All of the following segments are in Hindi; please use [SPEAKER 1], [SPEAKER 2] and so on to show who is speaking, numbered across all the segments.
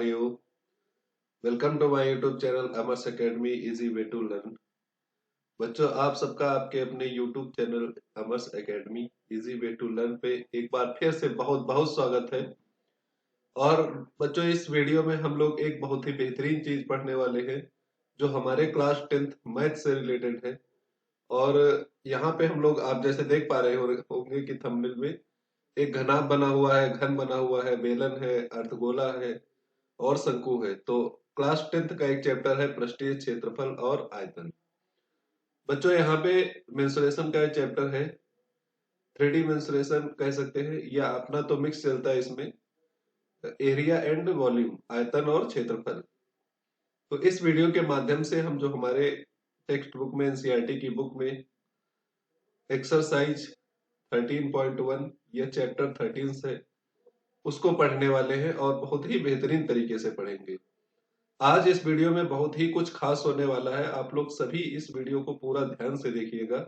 [SPEAKER 1] are you? Welcome to my YouTube channel Amar's Academy Easy Way to Learn। बच्चों, आप सबका आपके अपने YouTube चैनल अमर्स academy easy way to learn पे एक बार फिर से बहुत बहुत स्वागत है। और बच्चों, इस वीडियो में हम लोग एक बहुत ही बेहतरीन चीज पढ़ने वाले हैं जो हमारे क्लास 10th मैथ से रिलेटेड है। और यहाँ पे हम लोग, आप जैसे देख पा रहे होंगे कि थंबनेल में एक घनाभ बना हुआ है, घन बना हुआ है, बेलन है, अर्धगोला है और शंकु है। तो क्लास 10th का एक चैप्टर है पृष्ठीय क्षेत्रफल और आयतन। बच्चों, यहाँ पे मेंसुरेशन का चैप्टर है, 3D मेंसुरेशन कह सकते हैं, या अपना तो मिक्स चलता है इसमें, एरिया एंड वॉल्यूम, आयतन और क्षेत्रफल। तो इस वीडियो के माध्यम से हम जो हमारे टेक्स्ट बुक में, एनसीईआरटी की बुक में एक्सरसाइज 13.1 या चैप्टर 13 से उसको पढ़ने वाले हैं और बहुत ही बेहतरीन तरीके से पढ़ेंगे। आज इस वीडियो में बहुत ही कुछ खास होने वाला है। आप लोग सभी इस वीडियो को पूरा ध्यान से देखिएगा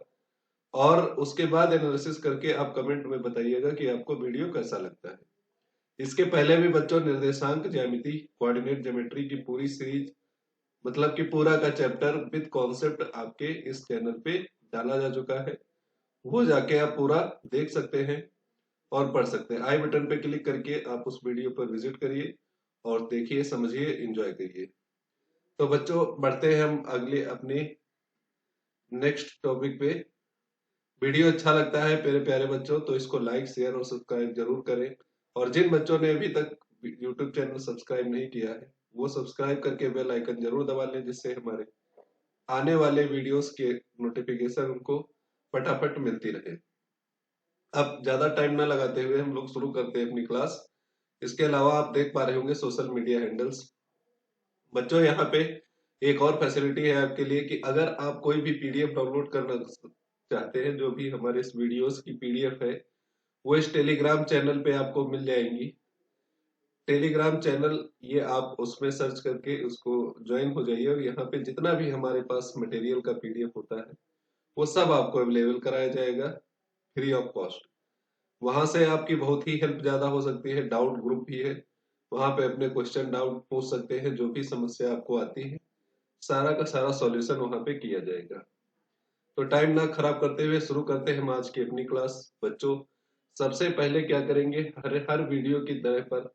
[SPEAKER 1] और उसके बाद एनालिसिस करके आप कमेंट में बताइएगा कि आपको वीडियो कैसा लगता है। इसके पहले भी बच्चों निर्देशांक ज्यामिति, कोऑर्डिनेट ज्योमेट्री की पूरी सीरीज, मतलब कि पूरा का चैप्टर विद कॉन्सेप्ट आपके इस चैनल पे डाला जा चुका है। वो जाके आप पूरा देख सकते हैं और पढ़ सकते हैं। आई बटन पे क्लिक करके आप उस वीडियो पर विजिट करिए और देखिए, समझिए, एंजॉय करिए। तो बच्चों, बढ़ते हैं हम अगले अपने नेक्स्ट टॉपिक पे। वीडियो अच्छा लगता है मेरे प्यारे बच्चों तो इसको लाइक, शेयर और सब्सक्राइब जरूर करें। और जिन बच्चों ने अभी तक यूट्यूब चैनल सब्सक्राइब नहीं किया है वो सब्सक्राइब करके बेल आइकन जरूर दबा लें, जिससे हमारे आने वाले वीडियोस के नोटिफिकेशन उनको फटाफट मिलती रहे। अब ज्यादा टाइम ना लगाते हुए हम लोग शुरू करते हैं अपनी क्लास। इसके अलावा आप देख पा रहे होंगे सोशल मीडिया हैंडल्स। बच्चों, यहाँ पे एक और फैसिलिटी है आपके लिए कि अगर आप कोई भी पीडीएफ डाउनलोड करना चाहते हैं, जो भी हमारे इस वीडियोस की पीडीएफ है वो इस टेलीग्राम चैनल पे आपको मिल जाएंगी। टेलीग्राम चैनल, ये आप उसमें सर्च करके उसको ज्वाइन हो जाइए और यहाँ पे जितना भी हमारे पास मटेरियल का पीडीएफ होता है वो सब आपको अवेलेबल कराया जाएगा फ्री ऑफ कॉस्ट। वहां से आपकी बहुत ही हेल्प ज्यादा हो सकती है। डाउट ग्रुप भी है, वहां पे अपने क्वेश्चन डाउट पूछ सकते हैं। जो भी समस्या आपको आती है सारा का सारा सॉल्यूशन वहां पे किया जाएगा। तो टाइम ना खराब करते हुए शुरू करते हैं हम आज की अपनी क्लास। बच्चों, सबसे पहले क्या करेंगे, हर हर वीडियो की तरह पर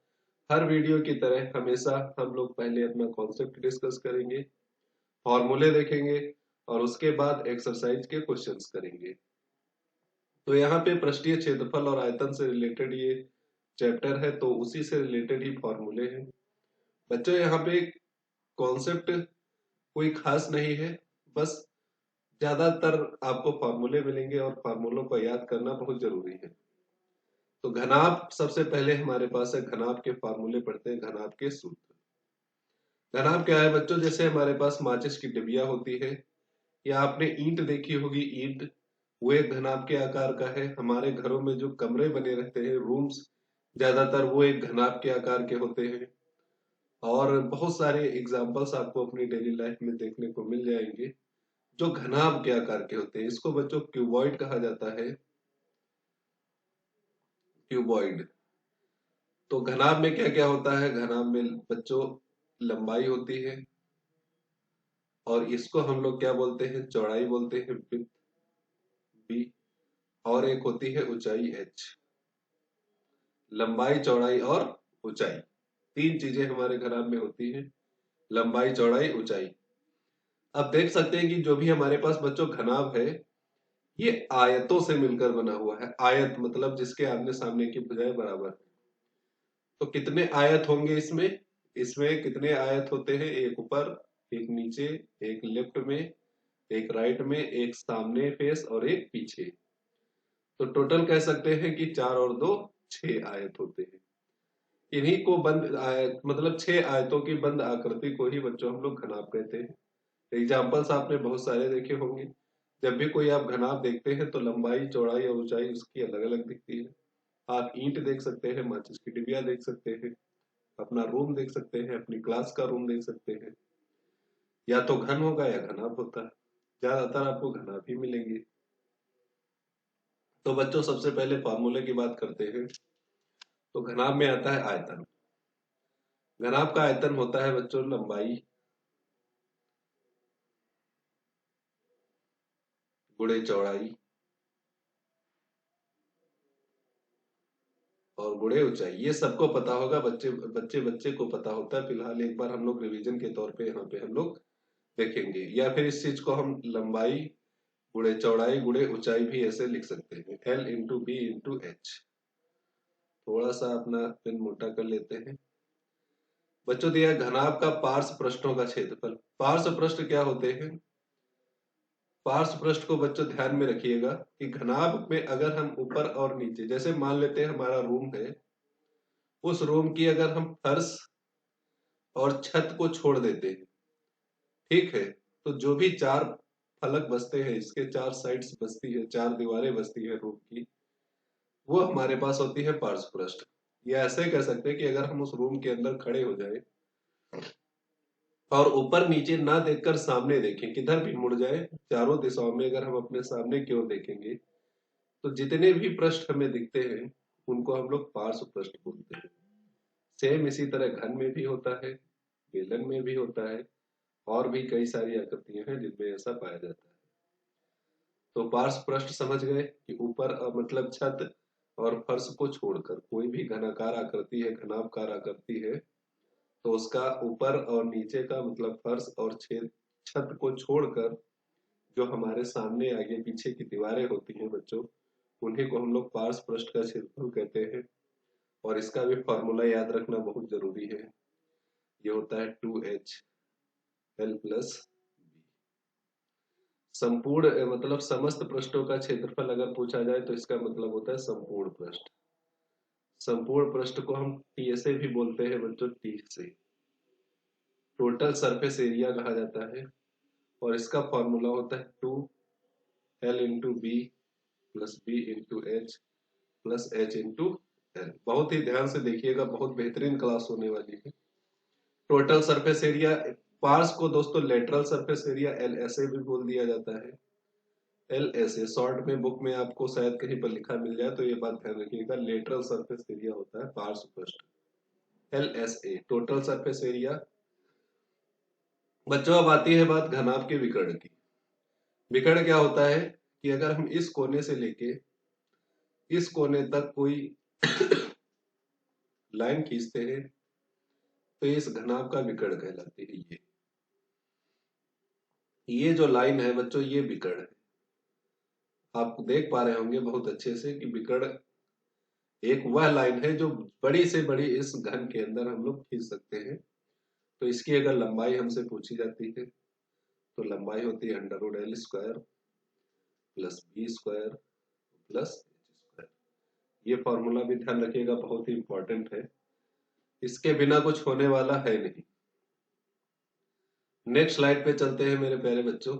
[SPEAKER 1] हर वीडियो की तरह हमेशा हम लोग पहले अपना कॉन्सेप्ट डिस्कस करेंगे, फॉर्मूले देखेंगे और उसके बाद एक्सरसाइज के क्वेश्चंस करेंगे। तो यहाँ पे पृष्ठीय क्षेत्रफल और आयतन से रिलेटेड ये चैप्टर है, तो उसी से रिलेटेड ही फॉर्मूले हैं। बच्चों, यहाँ पे कॉन्सेप्ट कोई खास नहीं है, बस ज्यादातर आपको फॉर्मूले मिलेंगे और फॉर्मूलों को याद करना बहुत जरूरी है। तो घनाभ सबसे पहले हमारे पास है, घनाभ के फॉर्मूले पढ़ते हैं, घनाभ के सूत्र। घनाभ क्या है बच्चों, जैसे हमारे पास माचिस की डिबिया होती है या आपने ईंट देखी होगी, ईंट वो एक घनाभ के आकार का है। हमारे घरों में जो कमरे बने रहते हैं, रूम्स, ज्यादातर वो एक घनाभ के आकार के होते हैं। और बहुत सारे एग्जाम्पल्स आपको अपनी डेली लाइफ में देखने को मिल जाएंगे जो घनाभ के आकार के होते हैं। इसको बच्चों क्यूबॉइड कहा जाता है, क्यूबॉइड। तो घनाभ में क्या क्या होता है, घनाभ में बच्चों लंबाई होती है और इसको हम लोग क्या बोलते हैं, चौड़ाई बोलते हैं, विड्थ बी। और एक होती है ऊंचाई एच। लंबाई, चौड़ाई और ऊंचाई, तीन चीजें हमारे घनाभ में होती हैं, लंबाई, चौड़ाई, ऊंचाई। अब देख सकते हैं कि जो भी हमारे पास बच्चों घनाभ है ये आयतों से मिलकर बना हुआ है। आयत मतलब जिसके आमने सामने की भुजाएं बराबर है। तो कितने आयत होंगे इसमें, इसमें कितने आयत होते हैं, एक ऊपर, एक नीचे, एक लेफ्ट में, एक राइट में, एक सामने फेस और एक पीछे। तो टोटल कह सकते हैं कि 4 और 2 6 आयत होते हैं। इन्हीं को बंद आयत, मतलब 6 आयतों की बंद आकृति को ही बच्चों हम लोग घनाभ कहते हैं। एग्जाम्पल्स आपने बहुत सारे देखे होंगे। जब भी कोई आप घनाभ देखते हैं तो लंबाई, चौड़ाई और ऊंचाई उसकी अलग अलग दिखती है। आप ईंट देख सकते हैं, माचिस की डिबिया देख सकते हैं, अपना रूम देख सकते हैं, अपनी क्लास का रूम देख सकते हैं। या तो घन होगा या घनाभ होता है, ज्यादातर आपको घनाभ ही मिलेंगे। तो बच्चों, सबसे पहले फॉर्मूले की बात करते हैं। तो घनाभ में आता है आयतन। घनाभ का आयतन होता है बच्चों लंबाई गुणे चौड़ाई और गुणे ऊंचाई। ये सबको पता होगा, बच्चे बच्चे बच्चे को पता होता है। फिलहाल एक बार हम लोग रिवीजन के तौर पे यहाँ पे हम लोग देखेंगे, या फिर इस चीज को हम लंबाई गुणे चौड़ाई गुणे ऊंचाई भी ऐसे लिख सकते हैं, L into B into H. थोड़ा सा अपना पेन मोटा कर लेते हैं। बच्चों दिया घनाभ का पार्श्व पृष्ठों का क्षेत्रफल। पार्श्व पृष्ठ क्या होते हैं? पार्श्व पृष्ठ को बच्चों ध्यान में रखिएगा कि घनाभ में अगर हम ऊपर और नीचे, जैसे मान लेते हैं हमारा रूम है, उस रूम की अगर हम फर्श और छत को छोड़ देते हैं, ठीक है, तो जो भी चार फलक बचते हैं, इसके चार साइड्स बचती है, चार दीवारें बचती है रूम की, वो हमारे पास होती है पार्श्व पृष्ठ। या ऐसे कह सकते हैं कि अगर हम उस रूम के अंदर खड़े हो जाए और ऊपर नीचे ना देखकर सामने देखें, किधर भी मुड़ जाए, चारों दिशाओं में अगर हम अपने सामने की ओर देखेंगे, तो जितने भी पृष्ठ हमें दिखते हैं उनको हम लोग पार्श्व पृष्ठ बोलते हैं। सेम इसी तरह घन में भी होता है, बेलन में भी होता है, और भी कई सारी आकृतियां हैं जिनमें ऐसा पाया जाता है। तो पार्श्व पृष्ठ समझ गए कि ऊपर मतलब छत और फर्श को छोड़कर कोई भी घनाकार आकृति है, घनाभकार आकृति है, तो उसका ऊपर और नीचे का मतलब फर्श और छेद छत को छोड़कर जो हमारे सामने आगे पीछे की दीवारें होती हैं बच्चों, उन्हीं को हम लोग पार्श्व पृष्ठ का क्षेत्रफल कहते हैं। और इसका भी फॉर्मूला याद रखना बहुत जरूरी है। ये होता है 2HL प्लस बी। संपूर्ण मतलब समस्त पृष्ठों का क्षेत्रफल अगर पूछा जाए तो इसका मतलब होता है संपूर्ण पृष्ठ। संपूर्ण पृष्ठ को हम टीएसए भी बोलते हैं बच्चों, टी से टोटल सरफेस एरिया कहा जाता है। और इसका फॉर्मूला होता है 2L into B plus B into H plus H into L. बहुत ही ध्यान से देखिएगा, बहुत बेहतरीन क्लास होने वाली है। टोटल सरफेस एरिया, पार्स को दोस्तों लेटरल सरफेस एरिया एल ऐसे भी बोल दिया जाता है। एल ऐसे शॉर्ट में बुक में आपको शायद कहीं पर लिखा मिल जाए तो ये बात ध्यान रखिएगा, लेटरल सरफेस एरिया होता है पार्श्व पृष्ठ। LSA total surface area. बच्चों अब आती है बात घनाभ के विकर्ण की। विकर्ण क्या होता है कि अगर हम इस कोने से लेके इस कोने तक कोई लाइन खींचते हैं तो इस घनाभ का विकर्ण कहलाती है। ये जो लाइन है बच्चों, ये विकर्ण है। आप देख पा रहे होंगे बहुत अच्छे से कि विकर्ण एक वह लाइन है जो बड़ी से बड़ी इस घन के अंदर हम लोग खींच सकते हैं। तो इसकी अगर लंबाई हमसे पूछी जाती है तो लंबाई होती है √L² plus B² plus H²। ये फॉर्मूला भी ध्यान रखिएगा, बहुत ही इंपॉर्टेंट है, इसके बिना कुछ होने वाला है नहीं। नेक्स्ट स्लाइड पे चलते हैं मेरे प्यारे बच्चों।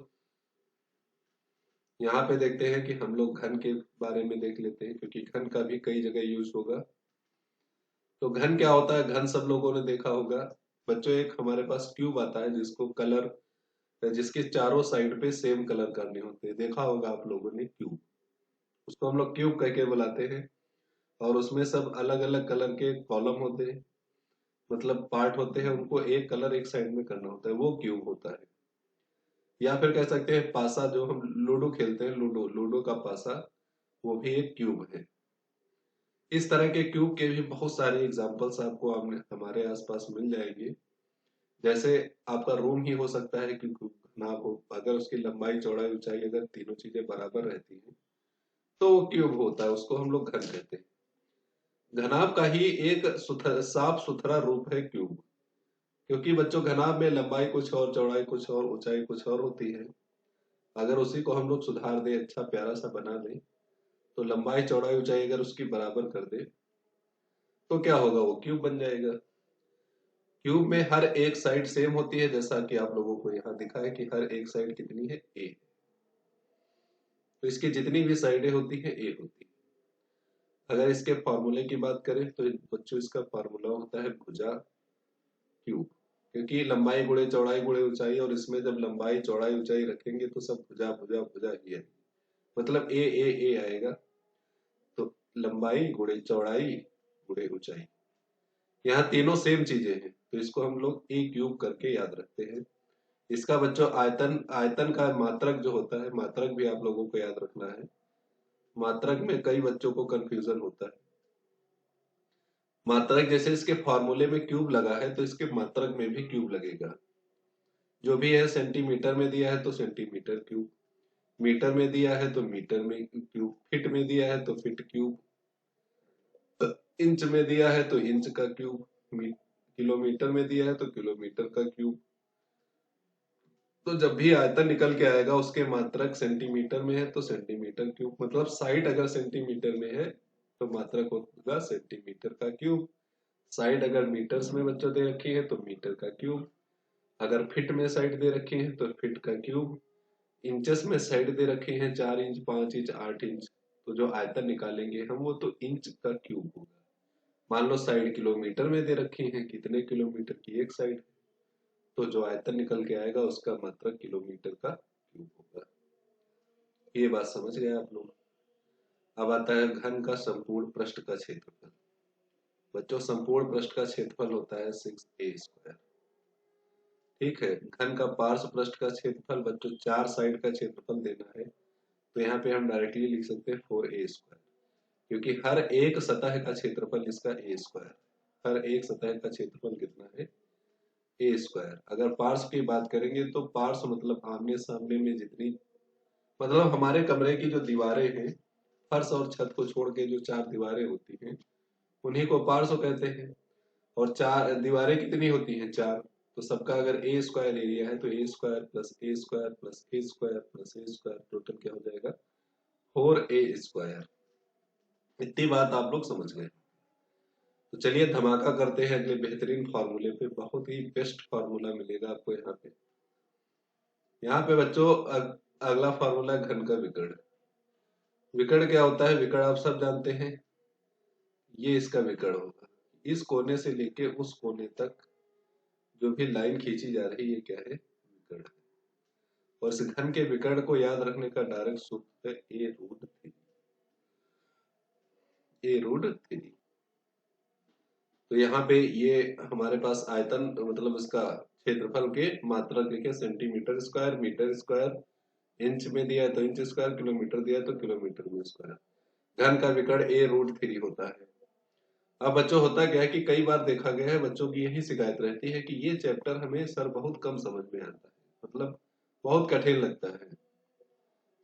[SPEAKER 1] यहाँ पे देखते हैं कि हम लोग घन के बारे में देख लेते हैं, क्योंकि घन का भी कई जगह यूज होगा। तो घन क्या होता है? घन सब लोगों ने देखा होगा बच्चों, एक हमारे पास ट्यूब आता है जिसको कलर, जिसके चारों साइड पे सेम कलर करने होते हैं। देखा होगा आप लोगों ने ट्यूब, उसको हम लोग क्यूब कह के बुलाते हैं। और उसमें सब अलग अलग कलर के कॉलम होते हैं, मतलब पार्ट होते हैं, उनको एक कलर एक साइड में करना होता है, वो क्यूब होता है। या फिर कह सकते हैं पासा, जो हम लूडो खेलते हैं, लूडो लूडो का पासा, वो भी एक क्यूब है। इस तरह के क्यूब के भी बहुत सारे एग्जांपल्स आपको हमारे आसपास मिल जाएंगे। जैसे आपका रूम ही हो सकता है कि ना हो, अगर उसकी लंबाई चौड़ाई ऊंचाई अगर तीनों चीजें बराबर रहती हैं तो वो क्यूब होता है, उसको हम लोग घन कहते हैं। घनाभ का ही एक साफ सुथरा रूप है क्यूब। क्योंकि बच्चों घनाभ में लंबाई कुछ और, चौड़ाई कुछ और, ऊंचाई कुछ और होती है। अगर उसी को हम लोग सुधार दें, अच्छा प्यारा सा बना दें, तो लंबाई चौड़ाई ऊंचाई अगर उसकी बराबर कर दे तो क्या होगा? वो क्यूब बन जाएगा। क्यूब में हर एक साइड सेम होती है, जैसा कि आप लोगों को यहाँ दिखा है कि हर एक साइड कितनी है? A। तो इसकी जितनी भी साइडें होती है A होती है। अगर इसके फॉर्मूले की बात करें तो बच्चों इसका फॉर्मूला होता है भुजा क्यूब। क्योंकि लंबाई गुणे चौड़ाई गुणे ऊंचाई, और इसमें जब लंबाई चौड़ाई ऊंचाई रखेंगे तो सब भुजा भुजा भुजा ही है, मतलब ए आएगा। तो लंबाई गुणे चौड़ाई गुणे ऊंचाई, यहाँ तीनों सेम चीजें हैं। तो इसको हम लोग ए क्यूब करके याद रखते हैं। इसका बच्चों आयतन आयतन का मात्रक जो होता है, मात्रक भी आप लोगों को याद रखना है। मात्रक में कई बच्चों को कंफ्यूजन होता है। मात्रक जैसे इसके फॉर्मूले में क्यूब लगा है तो इसके मात्रक में भी क्यूब लगेगा। जो भी है सेंटीमीटर में दिया है तो सेंटीमीटर क्यूब, मीटर में दिया है तो मीटर में क्यूब, फीट में दिया है तो फीट क्यूब, इंच में दिया है तो इंच का क्यूब, किलोमीटर में दिया है तो किलोमीटर का क्यूब। तो जब भी आयतन निकल के आएगा उसके मात्रक सेंटीमीटर में है तो सेंटीमीटर क्यूब, मतलब साइड अगर सेंटीमीटर में है तो मात्रक होगा सेंटीमीटर का क्यूब। साइड अगर मीटर्स में बच्चों दे रखी है तो मीटर का क्यूब, अगर फीट में साइड दे रखी है तो फीट का क्यूब, इंचेस में साइड दे रखी है 4 इंच 5 इंच 8 इंच, तो जो आयतन निकालेंगे हम वो तो इंच का क्यूब होगा। मान लो साइड किलोमीटर में दे रखी है, कितने किलोमीटर की एक साइड, तो जो आयतन निकल के आएगा उसका मात्रक किलोमीटर का क्यूब होगा। ये बात समझ गए आप लोग। अब आता है घन का संपूर्ण पृष्ठ का क्षेत्रफल। बच्चों संपूर्ण पृष्ठ का क्षेत्रफल होता है 6a²। ठीक है, घन का पार्श्व पृष्ठ का क्षेत्रफल बच्चों 4 साइड का क्षेत्रफल देना है तो यहाँ पे हम डायरेक्टली लिख सकते हैं 4a², क्योंकि हर एक सतह का क्षेत्रफल इसका a²। हर एक सतह का क्षेत्रफल कितना है, a²। अगर पार्श्व की बात करेंगे तो पार्श्व मतलब आमने सामने में जितनी, मतलब हमारे कमरे की जो दीवारें हैं, फर्श और छत को छोड़ के जो 4 दीवारें होती हैं उन्हीं को पार्श्व कहते हैं। और 4 दीवारें कितनी होती हैं, 4, तो सबका अगर a² एरिया है तो a² plus a² plus a² plus a², total क्या हो जाएगा 4a²। इतनी बात आप लोग समझ गए। तो चलिए धमाका करते हैं अगले बेहतरीन फार्मूले पे। बहुत ही बेस्ट फार्मूला मिलेगा आपको यहाँ पे। यहाँ पे बच्चों अगला फार्मूला घन का विकर्ण। विकर्ण क्या होता है, विकर्ण आप सब जानते हैं, ये इसका विकर्ण होगा। इस कोने से लेके उस कोने तक जो भी लाइन खींची जा रही है ये क्या है, विकर्ण है। और इस घन के विकर्ण को याद रखने का डायरेक्ट सूत्र है a√3। तो यहाँ पे ये हमारे पास आयतन मतलब इसका क्षेत्रफल के मात्रक लिखे centimetre square, metre square, inch में दिया है तो इंच स्क्वायर, किलोमीटर दिया है तो किलोमीटर में स्क्वायर। घन का विकर्ण a√3 होता है। अब बच्चों होता क्या है कि कई बार देखा गया है बच्चों की यही शिकायत रहती है कि ये चैप्टर हमें सर बहुत कम समझ में आता है, मतलब बहुत कठिन लगता है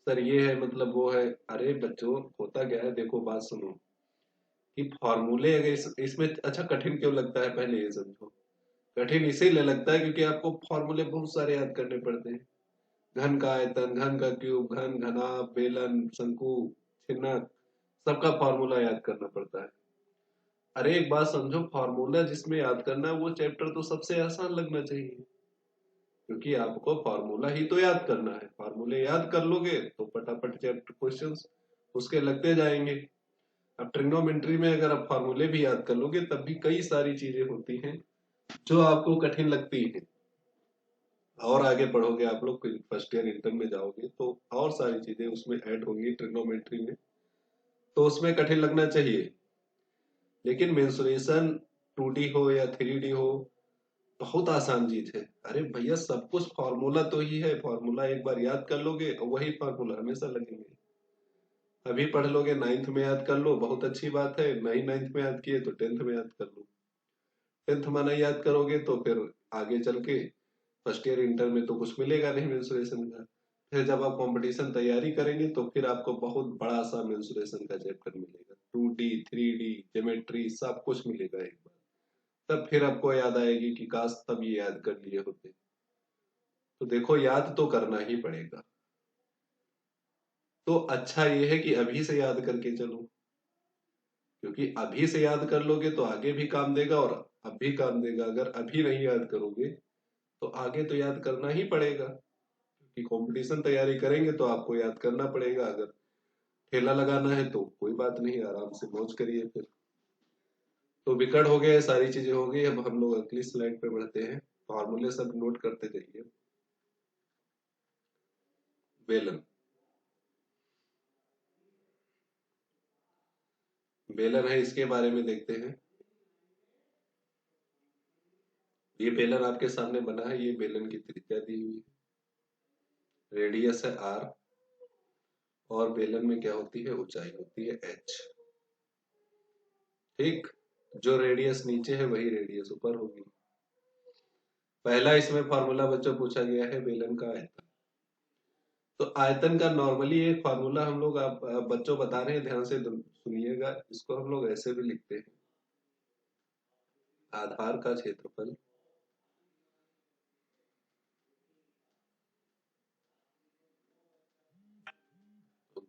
[SPEAKER 1] सर, ये है मतलब वो है। अरे बच्चों होता क्या है, देखो बात सुनो कि फॉर्मूले अगर इसमें अच्छा कठिन क्यों लगता है पहले ये समझो। कठिन इसीलिए लगता है क्योंकि आपको फॉर्मूले बहुत सारे याद करने पड़ते हैं। घन का आयतन, घन का क्यूब, घन, घनाभ, बेलन, शंकु, छिन्नक, सबका फॉर्मूला याद करना पड़ता है। अरे एक बात समझो, फॉर्मूला जिसमें याद करना है वो चैप्टर तो सबसे आसान लगना चाहिए, क्योंकि आपको फॉर्मूला ही तो याद करना है। फॉर्मूले याद कर लोगे तो फटाफट चैप्टर क्वेश्चंस उसके लगते जाएंगे। अब ट्रिग्नोमेट्री में अगर आप फॉर्मूले भी याद कर लोगे तब भी कई सारी चीजें होती हैं जो आपको कठिन लगती हैं। और आगे पढ़ोगे आप लोग, फर्स्ट ईयर इंटर में जाओगे तो और सारी चीजें उसमें ऐड होंगी ट्रिग्नोमेट्री में, तो उसमें कठिन लगना चाहिए। लेकिन मेंसुरेशन 2D हो या 3D हो, बहुत आसान चीज है। अरे भैया सब कुछ फॉर्मूला तो ही है, फॉर्मूला एक बार याद कर लोगे और वही फॉर्मूला हमेशा लगेंगे। अभी पढ़ लोगे 9th में याद कर लो, बहुत अच्छी बात है। नहीं 9th में याद किए तो 10th में याद कर लो। 10th माना याद करोगे तो फिर आगे चल के फर्स्ट ईयर इंटर में तो कुछ मिलेगा नहीं मेंसुरेशन का। फिर जब आप कंपटीशन तैयारी करेंगे तो फिर आपको बहुत बड़ा सा मेंसुरेशन का चैप्टर मिलेगा, 2D 3D ज्योमेट्री सब कुछ मिलेगा एक बार। तब फिर आपको याद आएगी कि काश तब ये याद कर लिए होते। तो देखो याद तो करना ही पड़ेगा। तो अच्छा ये है कि अभी से याद करके चलो, क्योंकि अभी से याद कर लोगे तो आगे भी काम देगा और अब भी काम देगा। अगर अभी नहीं याद करोगे तो आगे तो याद करना ही पड़ेगा, क्योंकि कंपटीशन तैयारी करेंगे तो आपको याद करना पड़ेगा। अगर ठेला लगाना है तो कोई बात नहीं, आराम से मौज करिए फिर। तो विकट हो गए, सारी चीजें हो गई। अब हम लोग अगली स्लाइड पे बढ़ते हैं। फॉर्मूले सब नोट करते जाइए। बेलन, बेलन है, इसके बारे में देखते हैं। ये बेलन आपके सामने बना है, ये बेलन की त्रिज्या दी हुई है, रेडियस है आर, और बेलन में क्या होती है, ऊंचाई होती है एच। ठीक, जो रेडियस नीचे है वही रेडियस ऊपर होगी। पहला इसमें फॉर्मूला बच्चों पूछा गया है बेलन का आयतन। तो आयतन का नॉर्मली एक फार्मूला हम लोग आप बच्चों बता रहे हैं, ध्यान से सुनिएगा, इसको हम लोग ऐसे भी लिखते हैं, आधार का क्षेत्रफल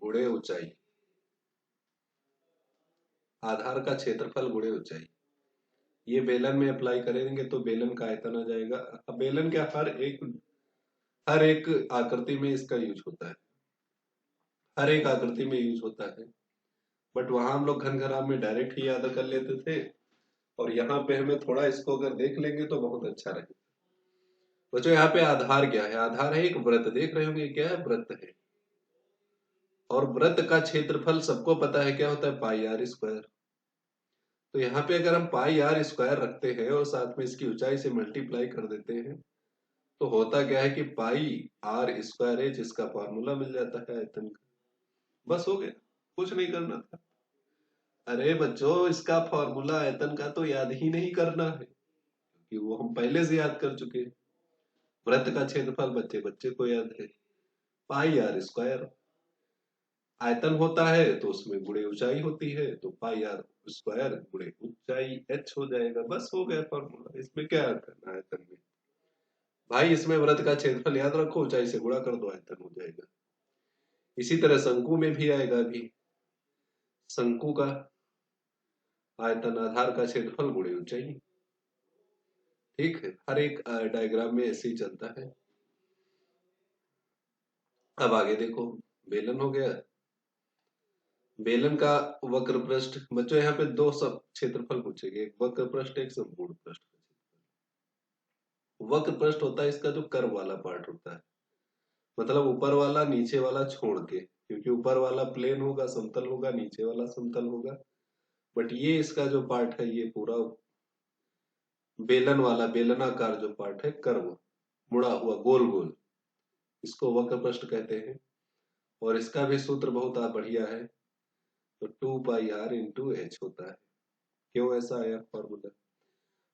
[SPEAKER 1] गुणे ऊंचाई, आधार का क्षेत्रफल गुणे ऊंचाई। ये बेलन में अप्लाई करेंगे तो बेलन का आयतन आ जाएगा। अब बेलन क्या हर एक आकृति में इसका यूज होता है, हर एक आकृति में यूज होता है, बट वहां हम लोग घनघराम में डायरेक्ट ही याद कर लेते थे, और यहाँ पे हमें थोड़ा इसको अगर देख लेंगे तो बहुत अच्छा रहेगा। बच्चों यहाँ पे आधार क्या है, आधार है एक वृत्त, देख रहे होंगे क्या है, वृत्त है, और वृत्त का क्षेत्रफल सबको पता है क्या होता है, पाई आर स्क्वायर। तो यहाँ पे अगर हम पाई आर स्क्वायर रखते हैं और साथ में इसकी ऊंचाई से मल्टीप्लाई कर देते हैं, तो होता क्या है कि पाई आर स्क्वायर है, जिसका फॉर्मूला मिल जाता है आयतन का। बस हो गया, कुछ नहीं करना था। अरे बच्चों, इसका फॉर्मूला आयतन का तो याद ही नहीं करना है, कि वो हम पहले से याद कर चुके हैं। वृत्त का क्षेत्रफल बच्चे बच्चे को याद है, पाई आर स्क्वायर। आयतन होता है तो उसमें गुणे ऊंचाई होती है, तो पाई आर स्क्वायर गुणे ऊंचाई एच हो जाएगा। बस हो गया फॉर्मूला, इसमें क्या करना है आयतन में भाई, इसमें वृत्त का क्षेत्रफल याद रखो, ऊंचाई से गुणा कर दो, आयतन हो जाएगा। इसी तरह शंकु में भी आएगा, अभी शंकु का आयतन आधार का क्षेत्रफल गुणे ऊंचाई। ठीक है, हर एक डायग्राम में ऐसे ही चलता है। अब आगे देखो, बेलन हो गया, बेलन का वक्र पृष्ठ। बच्चों यहाँ पे दो सब क्षेत्रफल पूछेंगे, एक वक्र पृष्ठ, एक संपूर्ण पृष्ठ। वक्र पृष्ठ होता है इसका जो कर्व वाला पार्ट होता है, मतलब ऊपर वाला नीचे वाला छोड़ के, क्योंकि ऊपर वाला प्लेन होगा, समतल होगा, नीचे वाला समतल होगा, बट ये इसका जो पार्ट है ये पूरा बेलन वाला, बेलनाकार जो पार्ट है, कर्व, मुड़ा हुआ गोल गोल, इसको वक्र पृष्ठ कहते हैं। और इसका भी सूत्र बहुत बढ़िया है, तो 2 पाई आर इंटू एच होता है। क्यों ऐसा आया फॉर्मूला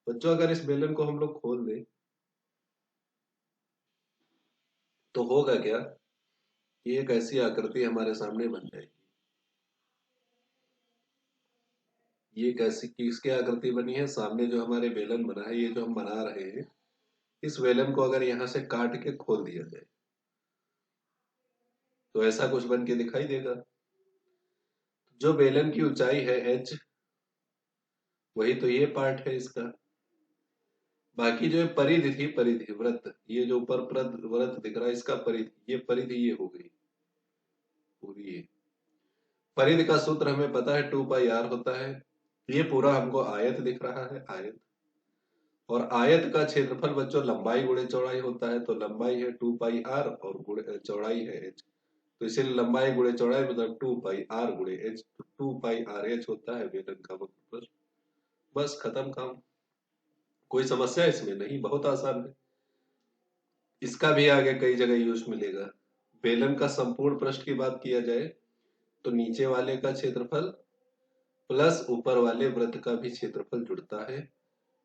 [SPEAKER 1] बच्चों, अगर इस बेलन को हम लोग खोल दें तो होगा क्या, ये एक ऐसी आकृति हमारे सामने बन जाएगी। ये कैसी किसकी आकृति बनी है, सामने जो हमारे बेलन बना है, ये जो हम बना रहे हैं, इस बेलन को अगर यहां से काट के खोल दिया जाए तो ऐसा कुछ बन के दिखाई देगा। जो बेलन की ऊंचाई है एच, वही तो ये पार्ट है इसका। बाकी जो परिधि थी, परिधि वृत्त, ये जो ऊपर वृत्त दिख रहा है, इसका परिधि, ये परिधि ये हो गई पूरी। ये परिधि का सूत्र हमें पता है, 2 पाई आर होता है। ये पूरा हमको आयत दिख रहा है, आयत, और आयत का क्षेत्रफल बच्चों लंबाई गुणे चौड़ाई होता है, तो लंबाई है 2 पाई आर और गुणे चौड़ाई है एच, तो इसीलिए लंबाई गुणे चौड़ाई मतलब 2 पाई आर गुणे एच, तो 2 पाई आर एच होता है बेलन का वक्र। बस खत्म काम। कोई समस्या इसमें नहीं, बहुत आसान है। इसका भी आगे कई जगह यूज मिलेगा। बेलन का संपूर्ण पृष्ठ की बात किया जाए तो नीचे वाले का क्षेत्रफल प्लस ऊपर वाले वृत्त का भी क्षेत्रफल जुड़ता है,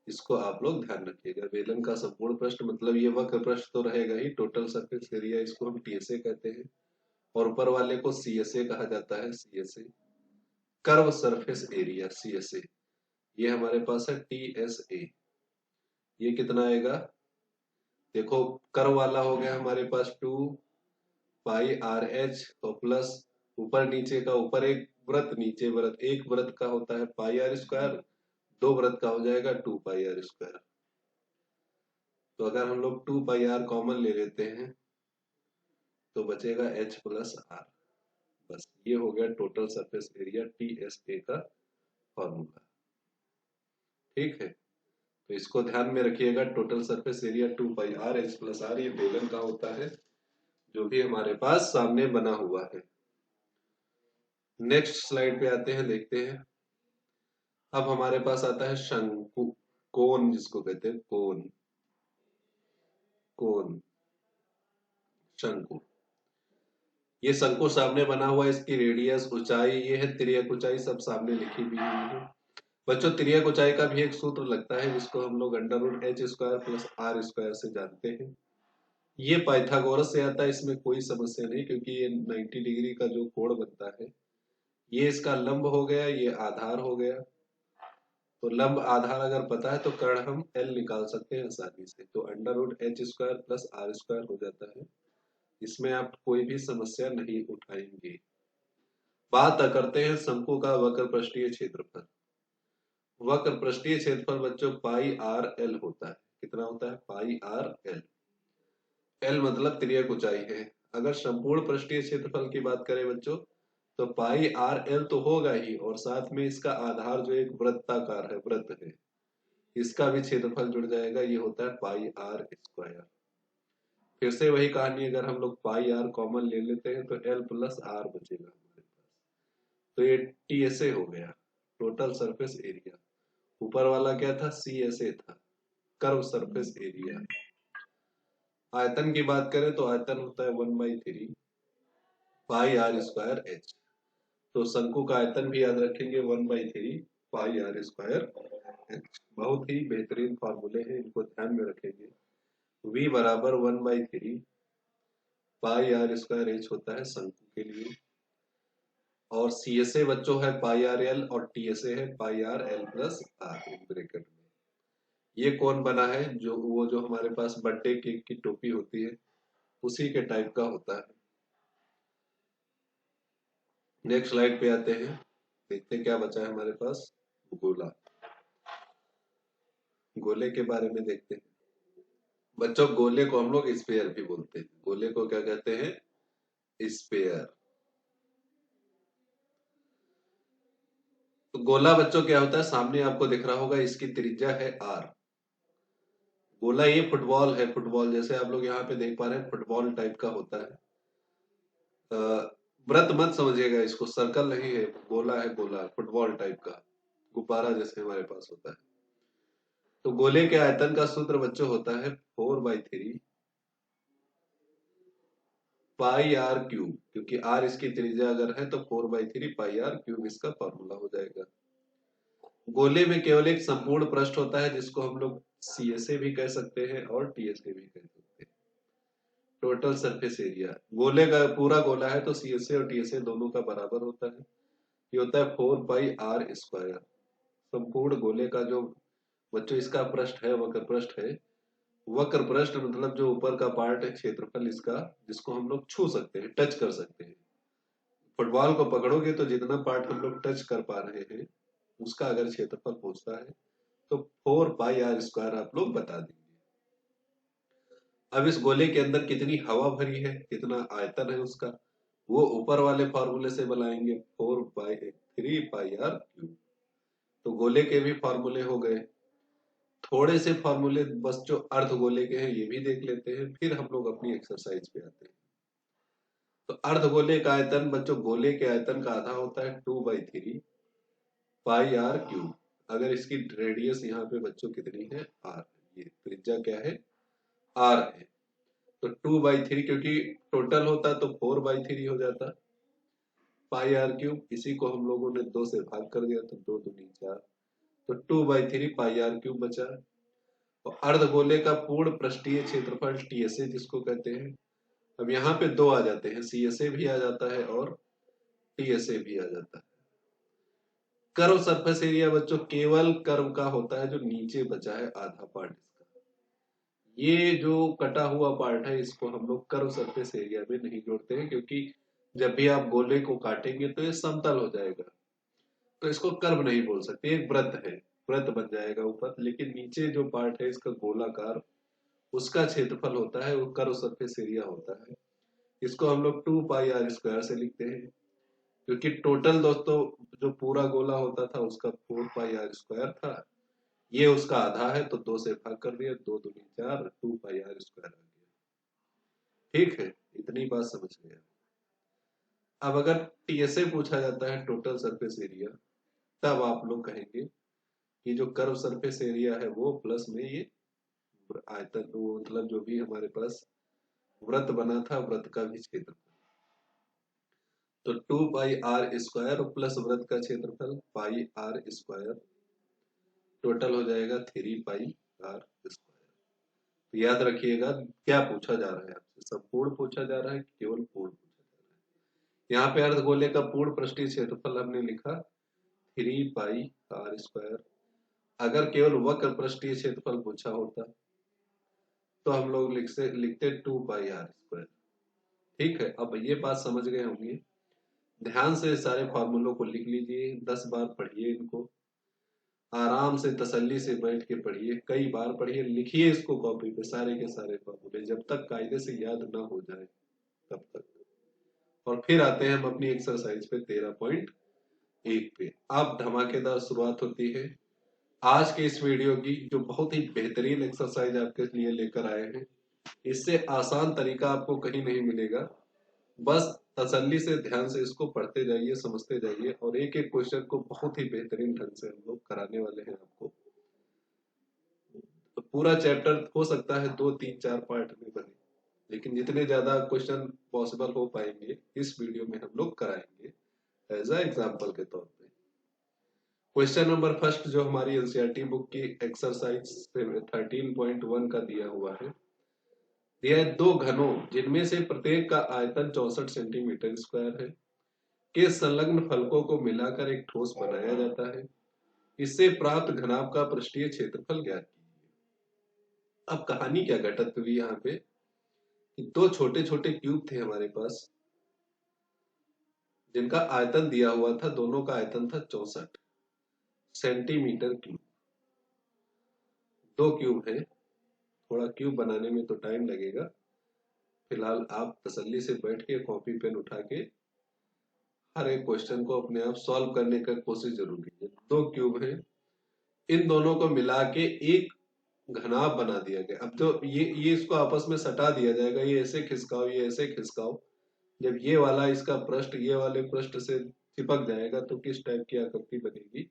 [SPEAKER 1] इसको आप लोग ध्यान रखिएगा। बेलन का संपूर्ण पृष्ठ मतलब ये वक्र पृष्ठ तो रहेगा ही, टोटल सरफेस एरिया इसको हम टीएसए कहते हैं, और ऊपर वाले को सीएसए कहा जाता है, CSA curve surface area, CSA. ये हमारे पास है टीएसए। ये कितना आएगा, देखो कर्व वाला हो गया हमारे पास 2 पाई आर एच, तो प्लस ऊपर नीचे का, ऊपर एक वृत्त नीचे वृत्त, एक वृत्त का होता है पाई आर स्क्वायर, दो वृत्त का हो जाएगा 2 पाई आर स्क्वायर। तो अगर हम लोग 2 पाई आर कॉमन ले लेते हैं तो बचेगा एच प्लस आर। बस ये हो गया टोटल सरफेस एरिया टीएसए का फॉर्मूला। ठीक है, तो इसको ध्यान में रखिएगा, total surface area 2 pi R H plus R, ये बेलन का होता है जो भी हमारे पास सामने बना हुआ है। नेक्स्ट स्लाइड पे आते हैं, देखते हैं। अब हमारे पास आता है शंकु। कोन जिसको कहते हैं, कोन, कोन, शंकु। ये शंकु सामने बना हुआ है, इसकी रेडियस, ऊंचाई, ये है तिर्यक ऊंचाई, सब सामने लिखी भी हुई है। बच्चों तिर्यक ऊंचाई का भी एक सूत्र लगता है जिसको हम लोग under root H square plus R square से जानते हैं। ये पाइथागोरस से आता है, इसमें कोई समस्या नहीं, क्योंकि ये 90 डिग्री का जो कोण बनता है, ये इसका लंब हो गया, ये आधार हो गया। तो लंब आधार अगर पता है तो कर्ण हम एल निकाल सकते हैं आसानी से। तो under root H square plus R square हो जाता है। इसमें आप कोई भी समस्या नहीं उठाएंगे। बात करते हैं शंकु का वक्र पृष्ठीय क्षेत्रफल। वक्र पृष्ठीय क्षेत्रफल बच्चों पाई आर एल होता है। कितना होता है? Pi R L. एल मतलब तिर्यक ऊंचाई है। अगर संपूर्ण पृष्ठीय क्षेत्रफल की बात करें बच्चों, तो पाई आर एल तो होगा ही, और साथ में इसका आधार जो एक वृत्ताकार है, वृत्त है, इसका भी क्षेत्रफल जुड़ जाएगा, ये होता है पाई आर स्क्वायर। फिर से वही कहानी, अगर हम लोग पाई आर कॉमन ले लेते हैं तो एल प्लस आर बचेगा हमारे पास। तो ये टी एस ए हो गया, टोटल सरफेस एरिया। ऊपर वाला क्या था? सी एस ए था, कर्व सरफेस एरिया। आयतन की बात करें तो आयतन होता है 1/3 पाई आर स्क्वायर एच। तो शंकु का आयतन भी याद रखेंगे, 1/3 पाई आर स्क्वायर एच। बहुत ही बेहतरीन फॉर्मूले हैं, इनको ध्यान में रखेंगे। v बराबर 1/3 पाई आर स्क्वायर एच होता है शंकु के लिए, और सी एस ए बच्चों है पाई आर एल, और टी एस ए है pi R L plus R bracket में। ये कौन बना है? जो वो जो हमारे पास बर्थडे केक की टोपी होती है, उसी के टाइप का होता है। नेक्स्ट स्लाइड पे आते हैं, देखते हैं क्या बचा है हमारे पास। गोला, गोले के बारे में देखते हैं बच्चों। गोले को हम लोग स्फीयर भी बोलते हैं। गोले को क्या कहते हैं? स्फीयर। तो गोला बच्चों क्या होता है? सामने आपको दिख रहा होगा, इसकी त्रिज्या है आर। गोला ये फुटबॉल है, फुटबॉल जैसे आप लोग यहाँ पे देख पा रहे हैं, फुटबॉल टाइप का होता है। व्रत मत समझिएगा इसको, सर्कल नहीं है, गोला है, गोला फुटबॉल टाइप का, गुब्बारा जैसे हमारे पास होता है। तो गोले के आयतन का सूत्र बच्चों होता है 4/3 पाई आर क्यूब, क्योंकि आर इसकी त्रिज्या अगर है तो 4/3 पाई आर क्यूब इसका फॉर्मूला हो जाएगा। गोले में केवल एक संपूर्ण पृष्ठ होता है, जिसको हम लोग सी एस ए भी कह सकते हैं और टी एस ए भी कह सकते हैं। टोटल सरफेस एरिया गोले का, पूरा गोला है तो सी एस ए और टी एस ए दोनों का बराबर होता है। ये होता है 4 पाई आर स्क्वायर। संपूर्ण गोले का जो बच्चों इसका पृष्ठ है, वक्र पृष्ठ है। वक्र पृष्ठ मतलब जो ऊपर का पार्ट है, क्षेत्रफल इसका, जिसको हम लोग छू सकते हैं, टच कर सकते हैं। फुटबॉल को पकड़ोगे तो जितना पार्ट हम लोग टच कर पा रहे हैं, उसका अगर क्षेत्रफल पूछता है तो 4 पाई आर स्क्वायर आप लोग बता देंगे। अब इस गोले के अंदर कितनी हवा भरी है, कितना आयतन है उसका, वो ऊपर वाले फॉर्मूले से बनाएंगे, 4/3 पाई आर क्यूब। तो गोले के भी फॉर्मूले हो गए। थोड़े से फॉर्मूले बस जो अर्ध गोले के हैं, ये भी देख लेते हैं, फिर हम लोग अपनी एक्सरसाइज पे आते हैं। तो अर्ध गोले का आयतन बच्चों, गोले के आयतन का आधा होता है 2/3 पाई आर क्यूब। अगर इसकी रेडियस यहाँ पे बच्चों कितनी है? आर। ये त्रिज्या क्या है? आर है। तो 2/3, क्योंकि टोटल होता तो 4/3 हो जाता। पाई आर क्यूब, इसी को हम लोगों ने 2 से भाग कर दिया, तो 2 दूनी 4, तो 2/3 पाई आर क्यूब बचा। तो अर्धगोले का पूर्ण पृष्ठीय क्षेत्रफल टी एस ए जिसको कहते हैं। अब यहाँ पे 2 आ जाते हैं, सी एस ए भी आ जाता है और टी एस ए भी आ जाता है। कर्व सरफेस एरिया बच्चों केवल कर्व का होता है, जो नीचे बचा है आधा पार्ट इसका। ये जो कटा हुआ पार्ट है, इसको हम लोग कर्व सरफेस एरिया में नहीं जोड़ते हैं, क्योंकि जब भी आप गोले को काटेंगे तो ये समतल हो जाएगा, तो इसको कर्व नहीं बोल सकते, एक वृत्त है, वृत्त बन जाएगा ऊपर, लेकिन नीचे जो पार्ट है इसका गोलाकार, उसका क्षेत्रफल होता है, वो कर्व सरफेस एरिया होता है। इसको हम लोग 2 पाई आर स्क्वायर से लिखते हैं, क्योंकि टोटल दोस्तों जो पूरा गोला होता था उसका 4 पाई आर स्क्वायर था। ये उसका आधा है, तो 2 से भाग कर दिया, 2 दूनी 4, 2 पाई आर स्क्वायर आ गया। ठीक है, इतनी बात समझ गया। अब अगर टीएसए पूछा जाता है, टोटल सरफेस एरिया, तब आप लोग कहेंगे कि जो कर्व सरफेस एरिया है वो प्लस में ये आयतन, वो मतलब जो भी हमारे पास वृत्त बना था वृत्त का भी क्षेत्रफल। तो 2 पाई r² प्लस वृत्त का क्षेत्रफल पाई r स्क्वायर, टोटल हो जाएगा 3 पाई r²। तो याद रखिएगा क्या पूछा जा रहा है आपसे, संपूर्ण पूछा जा रहा है कि केवल पूर्ण पूछा जा रहा है। यहाँ पे अर्धगोले का पूर्ण पृष्ठीय क्षेत्रफल हमने लिखा 3 पाई r²। अगर केवल वक्र पृष्ठीय क्षेत्रफल पूछा होता तो हम लोग लिखते 2 पाई r²। ठीक है, अब ये बात समझ गए होंगे। ध्यान से सारे फॉर्मूलों को लिख लीजिए, 10 बार पढ़िए इनको, आराम से तसल्ली से बैठ के पढ़िए, कई बार पढ़िए, लिखिए इसको कॉपी पे सारे के सारे फॉर्मूले, जब तक कायदे से याद ना हो जाए तब तक। और फिर आते हैं हम अपनी एक्सरसाइज पे 13.1 पे। अब धमाकेदार शुरुआत होती है आज के इस वीडियो की, जो बहुत ही बेहतरीन एक्सरसाइज आपके लिए लेकर आए हैं। इससे आसान तरीका आपको कहीं नहीं मिलेगा। बस तसल्ली से ध्यान से इसको पढ़ते जाइए, समझते जाइए, और एक एक क्वेश्चन को बहुत ही बेहतरीन ढंग से हम लोग कराने वाले हैं आपको। तो पूरा चैप्टर हो सकता है 2 3 4 पार्ट में बने, लेकिन जितने ज्यादा क्वेश्चन पॉसिबल हो पाएंगे इस वीडियो में हम लोग कराएंगे एज अ एग्जाम्पल के तौर पे। क्वेश्चन नंबर फर्स्ट जो हमारी एनसीईआरटी बुक की एक्सरसाइज 13.1 का दिया हुआ है, दिया है दो घनों जिनमें से प्रत्येक का आयतन 64 सेंटीमीटर स्क्वायर है के संलग्न फलकों को मिलाकर एक ठोस बनाया जाता है। इससे प्राप्त घनाभ का पृष्ठीय क्षेत्रफल ज्ञात कीजिए। अब कहानी क्या घटित हुई यहाँ पे कि दो छोटे छोटे क्यूब थे हमारे पास, जिनका आयतन दिया हुआ था, दोनों का आयतन था 64 सेंटीमीटर क्यूब। दो क्यूब है, थोड़ा क्यूब बनाने में तो टाइम लगेगा। फिलहाल आप तसल्ली से बैठ के कॉपी पेन उठा के हर एक क्वेश्चन को अपने आप सॉल्व करने का कोशिश जरूर कीजिए। दो क्यूब है, इन दोनों को मिला के एक घनाभ बना दिया गया। अब तो ये इसको आपस में सटा दिया जाएगा, ये ऐसे खिसकाओ, ये ऐसे खिसकाओ। जब ये वाला इसका पृष्ठ ये वाले पृष्ठ से चिपक जाएगा तो किस टाइप की आकृति बनेगी,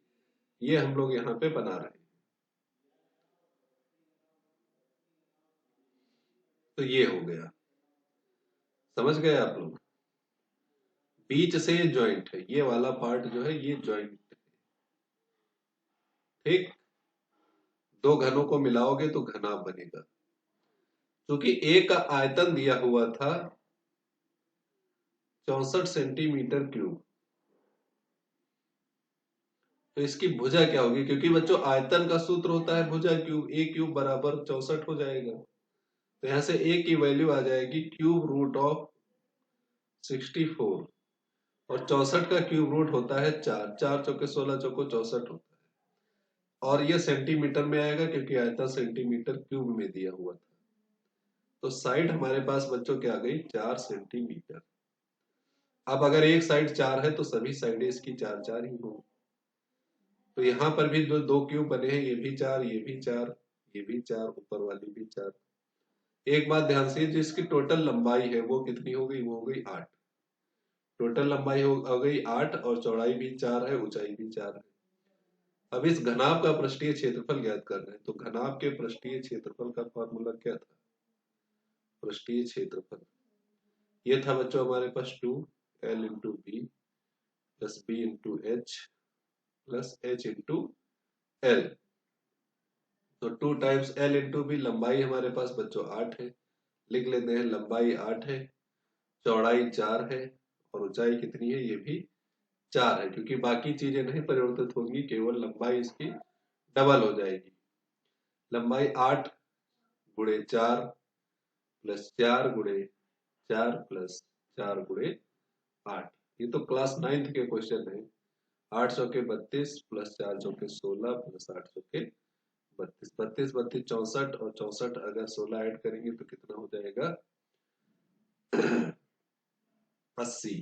[SPEAKER 1] ये हम लोग यहाँ पे बना रहे हैं। तो ये हो गया, समझ गए आप लोग। बीच से जॉइंट है, ये वाला पार्ट जो है ये जॉइंट है। ठीक, दो घनों को मिलाओगे तो घनाभ बनेगा। क्योंकि एक का आयतन दिया हुआ था 64 सेंटीमीटर क्यूब, तो इसकी भुजा क्या होगी? क्योंकि बच्चों आयतन का सूत्र होता है भुजा क्यूब, ए क्यूब बराबर 64 हो जाएगा। तो यहां से ए की वैल्यू आ जाएगी क्यूब रूट ऑफ 64, और 64 का क्यूब रूट होता है 4, 4 चौके 16, चौको 64 होता है। और ये सेंटीमीटर में आएगा क्योंकि आयतन सेंटीमीटर क्यूब में दिया हुआ था। तो साइड हमारे पास बच्चों क्या आ गई? 4 सेंटीमीटर। अब अगर एक साइड 4 है तो सभी साइडें इसकी 4 4 ही होंगी। तो यहाँ पर भी जो दो क्यूब बने हैं, ये भी 4, ये भी 4, ये भी 4, ऊपर वाली भी 4। एक बात ध्यान से, जिसकी टोटल लंबाई है वो कितनी हो गई? वो हो गई 8। टोटल लंबाई हो गई 8, और चौड़ाई भी 4 है, ऊंचाई भी 4 है। अब इस घनाभ का पृष्ठीय क्षेत्रफल ज्ञात कर रहे हैं। तो घनाभ के पृष्ठीय क्षेत्रफल का फॉर्मूला क्या था? पृष्ठीय क्षेत्रफल ये था बच्चों हमारे पास 2l into B plus B into H plus H into L. तो 2 टाइम्स एल इंटू बी, लंबाई हमारे पास बच्चों 8 है, लिख लेते हैं लंबाई 8 है, चौड़ाई 4 है, और ऊंचाई कितनी है? ये भी 4 है, क्योंकि बाकी चीजें नहीं परिवर्तित होंगी, केवल लंबाई इसकी डबल हो जाएगी। लंबाई 8 गुणे 4 प्लस 4 गुणे 4 प्लस 4 गुणे 8। ये तो क्लास 9th के क्वेश्चन है। 8 चौके 32 प्लस 4 चौके 16 प्लस 8 चौके 32, 32 32 64, और 64 अगर 16 ऐड करेंगे तो कितना हो जाएगा? 80।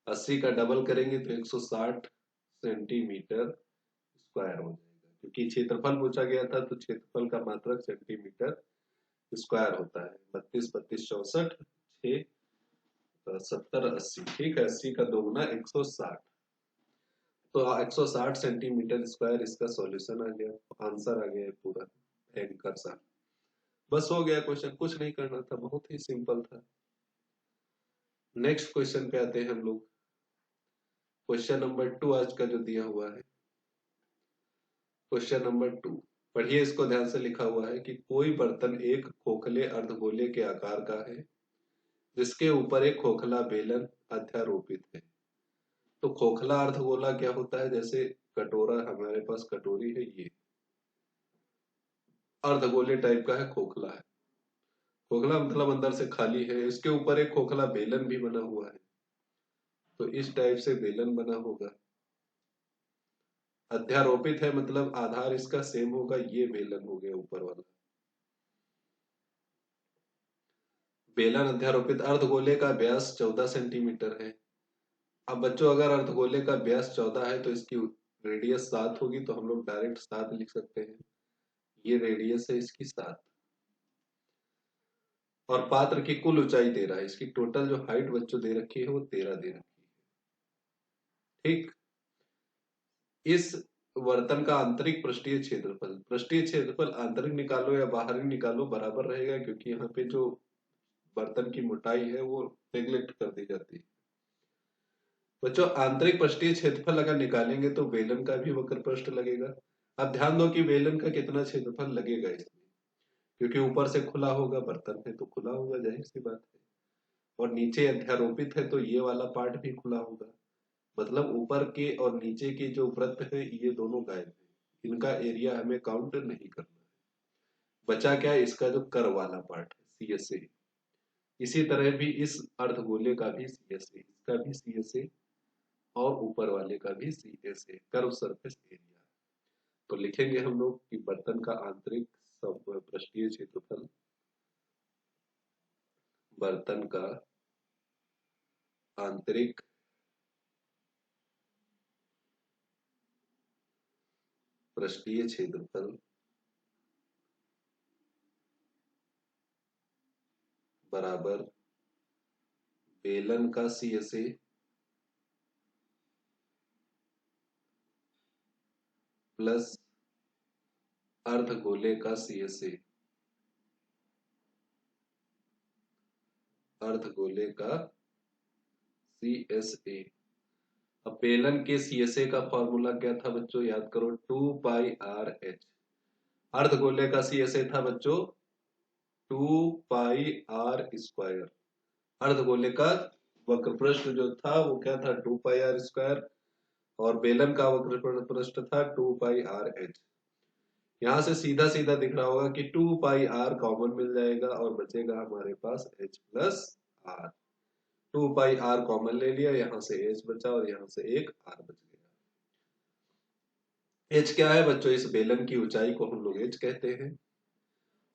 [SPEAKER 1] 80 का डबल करेंगे तो 160 सेंटीमीटर स्क्वायर हो जाएगा। क्योंकि क्षेत्रफल पूछा गया था तो क्षेत्रफल का मात्रक सेंटीमीटर स्क्वायर होता है। 32 32 64, 6 70 80। ठीक है, 80 का दोगुना 160। तो 160 सेंटीमीटर स्क्वायर इसका सॉल्यूशन आ गया, आंसर आ गया पूरा भयंकर सा। बस हो गया क्वेश्चन, कुछ नहीं करना था, बहुत ही सिंपल था। नेक्स्ट क्वेश्चन पे आते हैं हम लोग। क्वेश्चन नंबर 2 आज का जो दिया हुआ है, क्वेश्चन नंबर 2 पढ़िए, इसको ध्यान से। लिखा हुआ है कि कोई बर्तन एक खोखले अर्धगोले के आकार का है जिसके ऊपर एक खोखला बेलन अध्यारोपित है। तो खोखला अर्धगोला क्या होता है? जैसे कटोरा, हमारे पास कटोरी है, ये अर्धगोले टाइप का है, खोखला है। खोखला मतलब अंदर से खाली है, इसके ऊपर एक खोखला बेलन भी बना हुआ है, तो इस टाइप से बेलन बना होगा। अध्यारोपित है मतलब आधार इसका सेम होगा, ये बेलन हो गया ऊपर वाला। बेलन अध्यारोपित, अर्धगोले का व्यास 14 सेंटीमीटर है। अब बच्चों अगर अर्धगोले का व्यास 14 है तो इसकी रेडियस 7 होगी, तो हम लोग डायरेक्ट 7 लिख सकते हैं। ये रेडियस है इसकी 7, और पात्र की कुल ऊंचाई 13 है। इसकी टोटल जो हाइट बच्चों दे रखी है वो 13 दे रखी है। ठीक। इस बर्तन का आंतरिक पृष्ठीय क्षेत्रफल, पृष्ठीय क्षेत्रफल आंतरिक निकालो या बाहरी निकालो बराबर रहेगा, क्योंकि यहाँ पे जो बर्तन की मोटाई है वो नेग्लेक्ट कर दी जाती है। बच्चों आंतरिक पृष्ठीय क्षेत्रफल अगर निकालेंगे तो बेलन का भी वक्र पृष्ठ लगेगा। अब ध्यान दो कि बेलन का कितना क्षेत्रफल लगेगा इसमें, क्योंकि ऊपर से खुला होगा, बर्तन है तो खुला होगा, जाहिर सी बात है। और नीचे अध्यारोपित है तो ये वाला पार्ट भी खुला होगा, मतलब ऊपर के और नीचे के जो वृत्त है ये दोनों गायब है, इनका एरिया हमें काउंट नहीं करना है। बचा क्या? इसका जो कर वाला पार्ट है, सी एस ए। इसी तरह भी इस अर्धगोले का भी सी एस ए, इसका भी सी एस ए, और ऊपर वाले का भी C S A, curve surface area. तो लिखेंगे हम लोग कि बर्तन का आंतरिक पृष्ठीय क्षेत्रफल, बर्तन का आंतरिक पृष्ठीय क्षेत्रफल बराबर बेलन का सी एस ए प्लस अर्धगोले का सी एस ए, अर्धगोले का सी एस ए। अब बेलन के सी एस ए का फॉर्मूला क्या था बच्चों? याद करो, 2 पाई आर एच। अर्धगोले का सी एस ए था बच्चों 2 पाई आर स्क्वायर। अर्धगोले का वक्र पृष्ठ जो था वो क्या था? 2 पाई आर स्क्वायर। और बेलन का वक्र पृष्ठ था 2 पाई आर एच। यहां से सीधा सीधा दिख रहा होगा कि 2 पाई आर कॉमन मिल जाएगा और बचेगा हमारे पास H plus R. 2 pi R common ले लिया, यहां से एच बचा और यहां से एक आर बच गया। एच क्या है बच्चों? इस बेलन की ऊंचाई को हम लोग एच कहते हैं।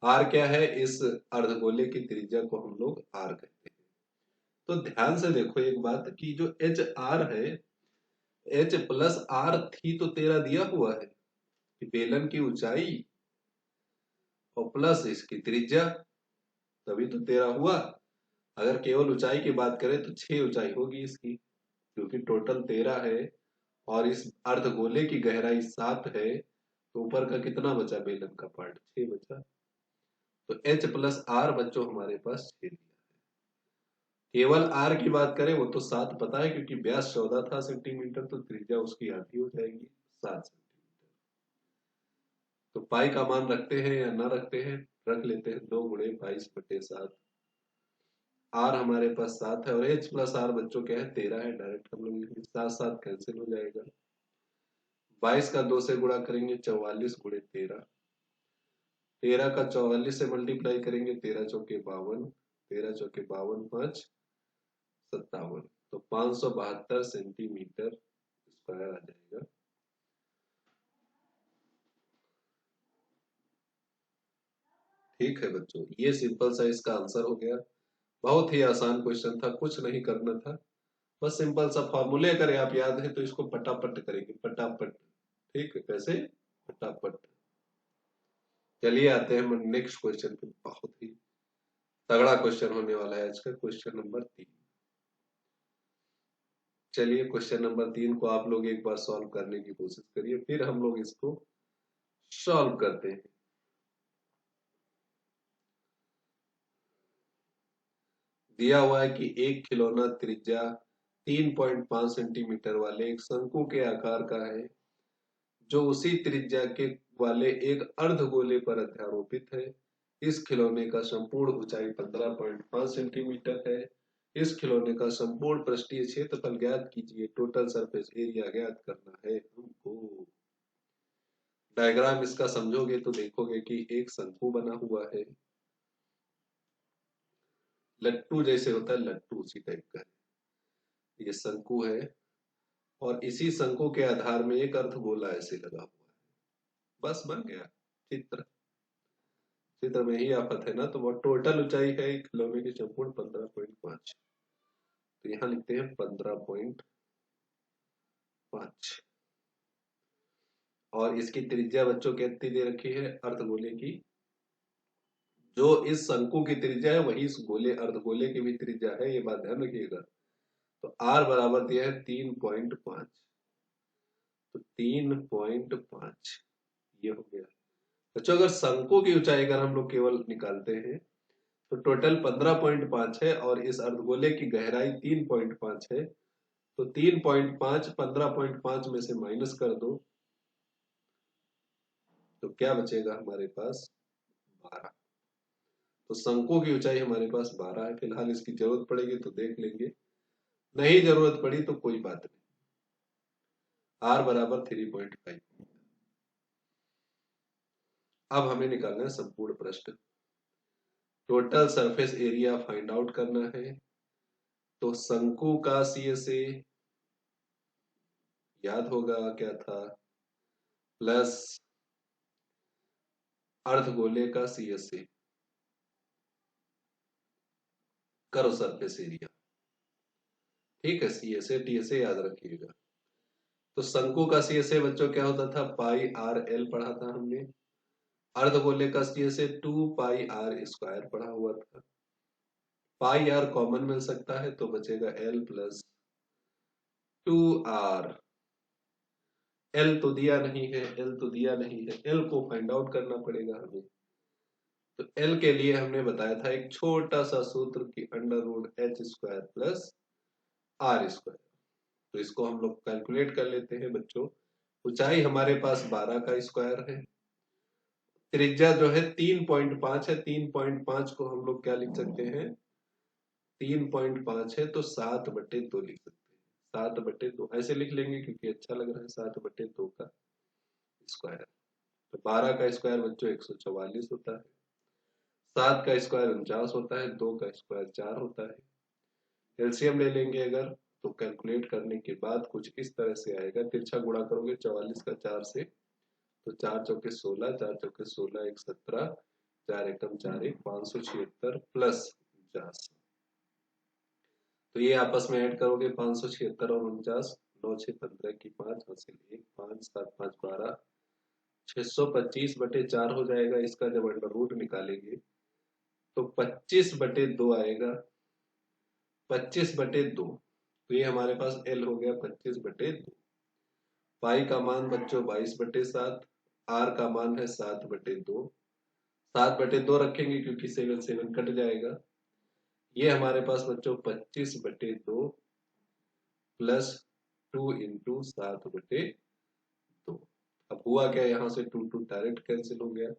[SPEAKER 1] आर क्या है? इस अर्धगोले की त्रिज्या को हम लोग आर कहते हैं। तो ध्यान से देखो एक बात कि जो एच आर है, एच प्लस आर थी तो 13 दिया हुआ है कि बेलन की ऊंचाई और प्लस इसकी त्रिज्या, तभी तो 13 हुआ। अगर केवल ऊंचाई की बात करें तो 6 ऊंचाई होगी इसकी, क्योंकि टोटल 13 है और इस अर्धगोले की गहराई 7 है, तो ऊपर का कितना बचा? बेलन का पार्ट 6 बचा। तो एच प्लस आर बच्चों हमारे पास 6 दिया। केवल आर की बात करें वो तो 7 पता है, क्योंकि व्यास 14 था सेंटीमीटर, तो त्रिज्या उसकी आधी हो जाएगी 7 सेंटीमीटर। तो पाई का मान रखते हैं या ना रखते हैं? रख लेते हैं, 2 × 22/7। आर हमारे पास 7 है और एच प्लस आर बच्चों क्या है? 13 है। डायरेक्ट हम लोग 7 7 कैंसिल हो जाएगा। 22 का 2 से गुणा करेंगे 44 × 13। 13 का 44 से मल्टीप्लाई करेंगे, 13 चौके 52, 13 चौके 52, 5 57, तो 572 सेंटीमीटर स्क्वायर आ जाएगा। ठीक है बच्चों, ये सिंपल सा इसका आंसर हो गया। बहुत ही आसान क्वेश्चन था, कुछ नहीं करना था, बस सिंपल सा फॉर्मूले अगर आप याद है तो इसको पटापट करेंगे, पटापट। ठीक है, कैसे? फटाफट। चलिए आते हैं हम नेक्स्ट क्वेश्चन पे। बहुत ही तगड़ा क्वेश्चन होने वाला है आज का, क्वेश्चन नंबर 3। चलिए क्वेश्चन नंबर 3 को आप लोग एक बार सॉल्व करने की कोशिश करिए, फिर हम लोग इसको सॉल्व करते हैं। दिया हुआ है कि एक खिलौना त्रिज्या 3.5 सेंटीमीटर वाले एक शंकु के आकार का है, जो उसी त्रिज्या के वाले एक अर्धगोले पर अध्यारोपित है। इस खिलौने का संपूर्ण ऊंचाई 15.5 सेंटीमीटर है। इस खिलौने का संपूर्ण पृष्ठीय क्षेत्रफल ज्ञात कीजिए। टोटल सरफेस एरिया ज्ञात करना है हमको। डायग्राम इसका समझोगे तो देखोगे कि एक शंकु बना हुआ है, लट्टू जैसे होता है, लट्टू उसी टाइप का है। ये शंकु है और इसी शंकु के आधार में एक अर्धगोला ऐसे लगा हुआ है। बस बन गया चित्र। चित्र में ही आफत है ना, तो वो टोटल ऊंचाई है खिलौने की संपूर्ण 15.5। तो यहाँ लिखते हैं 15.5 और इसकी त्रिज्या बच्चों कितनी दे रखी है अर्धगोले की। जो इस शंकु की त्रिज्या है वही इस गोले अर्धगोले की भी त्रिज्या है, ये बात ध्यान रखिएगा। तो आर बराबर दिया है 3.5, तो 3.5 ये हो गया बच्चों। अगर शंकु की ऊंचाई अगर हम लोग केवल निकालते हैं तो टोटल 15.5 है और इस अर्धगोले की गहराई 3.5 है। तो 3.5 15.5 में से माइनस कर दो तो क्या बचेगा हमारे पास 12। तो शंकु की ऊंचाई हमारे पास 12 है। फिलहाल इसकी जरूरत पड़ेगी तो देख लेंगे, नहीं जरूरत पड़ी तो कोई बात नहीं। आर बराबर 3.5। अब हमें निकालना है संपूर्ण पृष्ठ। Total surface area find out करना है। तो शंकु का CSA याद होगा क्या था, प्लस अर्धगोले का CSA करो सरफेस एरिया। ठीक है, CSA TSA याद रखिएगा। तो शंकु का CSA बच्चों क्या होता था, पाई आर एल पढ़ा था हमने। अर्धगोले का CSA 2 पाई आर स्क्वायर पढ़ा हुआ था। पाई आर कॉमन मिल सकता है तो बचेगा एल प्लस 2r। एल तो दिया नहीं है, एल तो दिया नहीं है, एल को फाइंड आउट करना पड़ेगा हमें। तो एल के लिए हमने बताया था एक छोटा सा सूत्र की √h² प्लस r²। तो इसको हम लोग कैलकुलेट कर लेते हैं बच्चों। ऊंचाई हमारे पास 12 का स्क्वायर है, त्रिज्या जो है 3.5 है। 3.5 को हम लोग क्या लिख सकते हैं, 3.5 है तो 7/2 लिख सकते हैं। 7/2 ऐसे लिख लेंगे क्योंकि अच्छा लग रहा है, 7/2 का स्क्वायर। तो 12 का स्क्वायर बच्चों 144 होता है, 7 का स्क्वायर 49 होता है, 2 का स्क्वायर 4 होता है। एलसीएम ले लेंगे अगर तो कैलकुलेट करने के बाद कुछ इस तरह से आएगा। तिरछा गुणा करोगे 44 का 4 से तो 4 चौके 16, 4 चौके 16 1 17, 4 एकम 4 1 576 प्लस 49। तो ये आपस में ऐड करोगे 576 और 49, 9 6 15 की 5 हासिल 1 5 7 5 12, 625/4 हो जाएगा। इसका जब अंडर रूट निकालेंगे तो 25/2 आएगा। 25/2 तो ये हमारे पास एल हो गया 25/2। पाई का मान बच्चों 22/7, आर का मान है 7/2। 7/2 रखेंगे क्योंकि 7 7 कट जाएगा। ये हमारे पास बच्चों 25/2 प्लस 2 इंटू 7/2। अब हुआ क्या, यहाँ से 2 2 डायरेक्ट कैंसिल हो गया,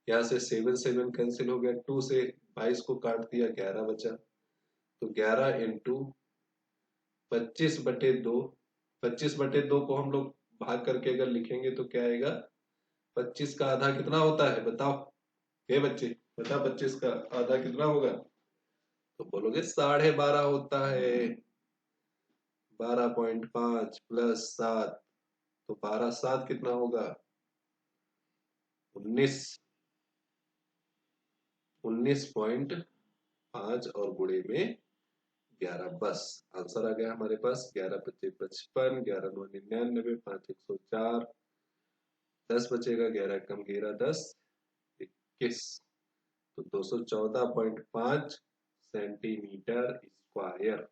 [SPEAKER 1] यहाँ से 7 7 कैंसिल हो गया, 2 से 22 को काट दिया, 11 बचा। तो 11 इंटू 25/2। 25/2 को हम लोग भाग करके अगर लिखेंगे तो क्या आएगा, 25 का आधा कितना होता है बताओ, ये बच्चे बता 25 का आधा कितना होगा। तो बोलोगे 12.5 होता है। 12.5 प्लस 7 तो 12 7 कितना होगा 19। 19.5 और गुणे में 11, बस आंसर आ गया हमारे पास। 11 25 55, 11 9 99, 5 104, 10 बचेगा, 11 कम 11 10 21। तो 214.5 सेंटीमीटर स्क्वायर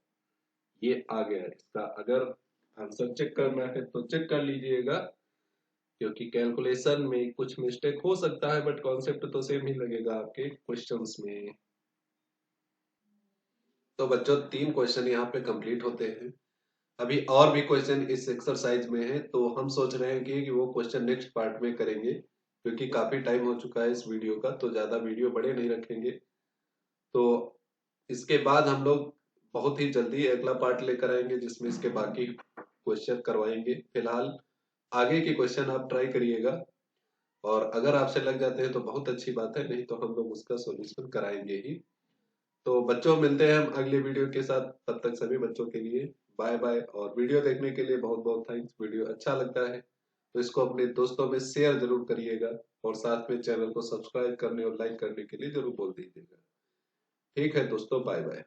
[SPEAKER 1] ये आ गया। इसका अगर आंसर चेक करना है तो चेक कर लीजिएगा, क्योंकि कैलकुलेशन में कुछ मिस्टेक हो सकता है, बट कॉन्सेप्ट तो सेम ही लगेगा आपके क्वेश्चंस में। तो बच्चों 3 क्वेश्चन यहाँ पे कंप्लीट होते हैं। अभी और भी क्वेश्चन इस एक्सरसाइज में है, तो हम सोच रहे हैं कि वो क्वेश्चन नेक्स्ट पार्ट में करेंगे, क्योंकि काफी टाइम हो चुका है इस वीडियो का, तो ज्यादा वीडियो बड़े नहीं रखेंगे। तो इसके बाद हम लोग बहुत ही जल्दी अगला पार्ट लेकर आएंगे, जिसमें इसके बाकी क्वेश्चन करवाएंगे। फिलहाल आगे के क्वेश्चन आप ट्राई करिएगा, और अगर आपसे लग जाते हैं तो बहुत अच्छी बात है, नहीं तो हम लोग उसका सॉल्यूशन कराएंगे ही। तो बच्चों मिलते हैं हम अगले वीडियो के साथ, तब तक सभी बच्चों के लिए बाय बाय। और वीडियो देखने के लिए बहुत बहुत थैंक्स। वीडियो अच्छा लगता है तो इसको अपने दोस्तों में शेयर जरूर करिएगा, और साथ में चैनल को सब्सक्राइब करने और लाइक करने के लिए जरूर बोल दीजिएगा। ठीक है दोस्तों, बाय बाय।